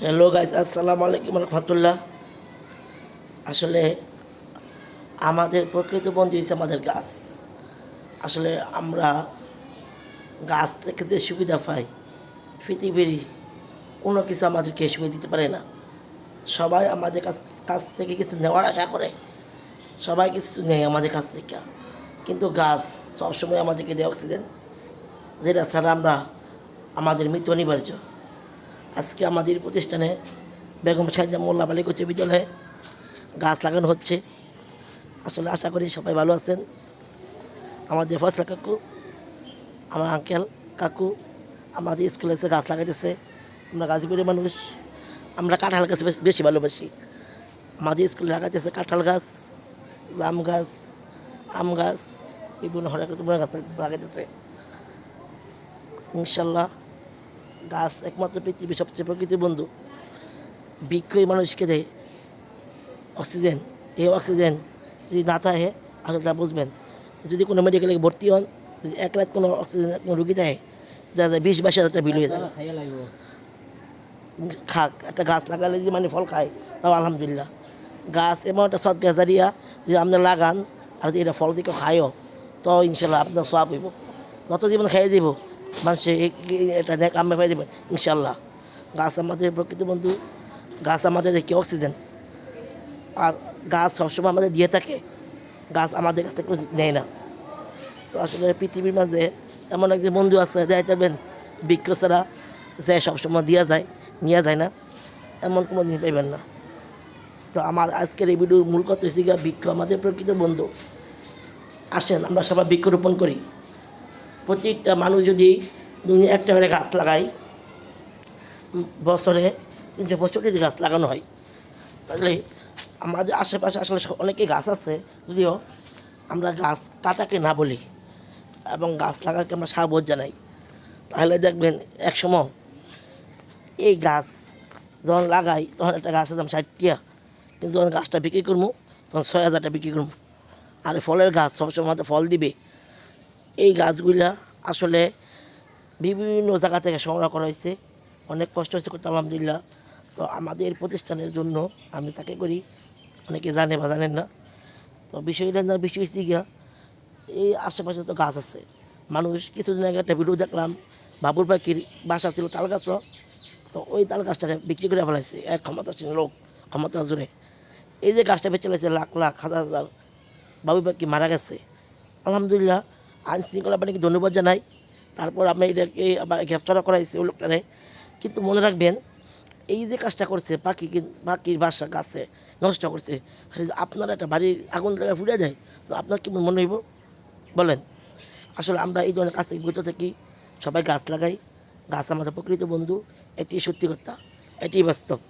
Hello guys, আসসালামু আলাইকুম রহমতুল্লাহ। আসলে আমাদের প্রকৃত বন্ধু হচ্ছে আমাদের গাছ। আসলে আমরা গাছ থেকে যে সুবিধা পাই, পৃথিবীর কোনো কিছু আমাদেরকে সুবিধা দিতে পারে না। সবাই আমাদের কাছ থেকে কিছু নেওয়ার আশা করে, সবাই কিছু নেয় আমাদের কাছ থেকে, কিন্তু গাছ সবসময় আমাদেরকে দেয় অক্সিজেন, যেটা ছাড়া আমাদের মৃত্যু অনিবার্য। আজকে আমাদের প্রতিষ্ঠানে বেগম সাইদা মোল্লা বালিক উচ্চ বিদ্যালয়ে গাছ লাগানো হচ্ছে। আসলে আশা করি সবাই ভালো আছেন। আমাদের ফসলা কাকু, আমার আঙ্কেল কাকু আমাদের স্কুলে এসে গাছ লাগাইতেছে। আমরা গাজীপুরের মানুষ, আমরা কাঁঠাল গাছ বেশি ভালোবাসি। আমাদের স্কুলে লাগাইতেছে কাঁঠাল গাছ, জাম গাছ, আম গাছ, বিভিন্ন হরেক রকমের গাছ লাগাইতেছে। ইনশাল্লাহ গাছ একমাত্র পৃথিবীর সবচেয়ে প্রকৃতির বন্ধু। বৃক্ষই মানুষকে দেয় অক্সিজেন। এই অক্সিজেন যদি না থাকে আসলে যা বুঝবেন, যদি কোনো মেডিকেলে ভর্তি হন, যদি এক রাত কোনো অক্সিজেন কোনো রুগী থাকে, দেখা যায় 20-22 হাজার টাকা বিল হয়ে যায়। খাক, একটা গাছ লাগালে যদি মানে ফল খায় তাও আলহামদুলিল্লাহ। গাছ এমন একটা সদকা জারিয়া, যদি আপনি লাগান আর যদি এটা ফল দিকে খায়ও, তো ইনশাল্লাহ আপনার সওয়াব হইব। যত জীবন খাইয়ে দিব মানুষে এটা দেখ আমি পাই দেবেন ইনশাল্লাহ। গাছ আমাদের প্রকৃতি বন্ধু, গাছ আমাদের কি অক্সিজেন। আর গাছ সবসময় আমাদের দিয়ে থাকে, গাছ আমাদের কাছ থেকে নেয় না। তো আসলে পৃথিবীর মাঝে এমন একজন বন্ধু আছে দেখাই যাবেন, বৃক্ষ ছাড়া যে সবসময় দেওয়া যায়, নেওয়া যায় না, এমন কোনো দিন পাইবেন না। তো আমার আজকের এই ভিডিওর মূল কথা হচ্ছে গিয়ে বৃক্ষ আমাদের প্রকৃত বন্ধু। আসেন আমরা সবাই বৃক্ষরোপণ করি। প্রত্যেকটা মানুষ যদি একটা করে গাছ লাগায়, বছরে 365টি গাছ লাগানো হয়, তাহলে আমাদের আশেপাশে আসলে অনেকে গাছ আছে, যদিও আমরা গাছ কাটাকে না বলি এবং গাছ লাগাকে আমরা সাবধান জানাই। তাহলে দেখবেন এক সময় এই গাছ যখন লাগাই তখন একটা গাছের দাম 60 টাকা, কিন্তু যখন গাছটা বিক্রি করবো তখন 6,000 টাকা বিক্রি করবো। আর ফলের গাছ সবসময় আমাদের ফল দিবে। এই গাছগুলা আসলে বিভিন্ন জায়গা থেকে সংগ্রহ করা হয়েছে, অনেক কষ্ট হয়েছে করতে আলহামদুলিল্লাহ। তো আমাদের প্রতিষ্ঠানের জন্য আমি তাকে করি, অনেকে জানে বা জানেন না। তো বিষয়টা না, বিষয় হচ্ছে গিয়া এই আশেপাশে তো গাছ আছে। মানুষ কিছুদিন আগে একটা ভিডিও দেখলাম, বাবুর পাখির বাসা ছিল তাল গাছ, তো ওই তাল গাছটাকে বিক্রি করে ফেলাইছে এক ক্ষমতাসীন লোক, ক্ষমতা জোরে। এই যে গাছটা বেঁচে চলেছে লাখ লাখ হাজার হাজার বাবুর পাখি মারা গেছে। আলহামদুলিল্লাহ আইন শৃঙ্খলা বাহিনীকে ধন্যবাদ জানাই। তারপর আমি এটাকে আবার গ্রেফতারও করাইছি ওই লোকটারে। কিন্তু মনে রাখবেন, এই যে কাজটা করছে পাখির বাসা গাছে নষ্ট করছে, আপনার একটা বাড়ির আগুন জায়গায় ফুটে যায়, তো আপনার কি মনে হইব বলেন? আসলে আমরা এই ধরনের কাজ থেকে বিরত থাকি, সবাই গাছ লাগাই। গাছ আমাদের প্রকৃত বন্ধু, এটি সত্যি কথা, এটি বাস্তব।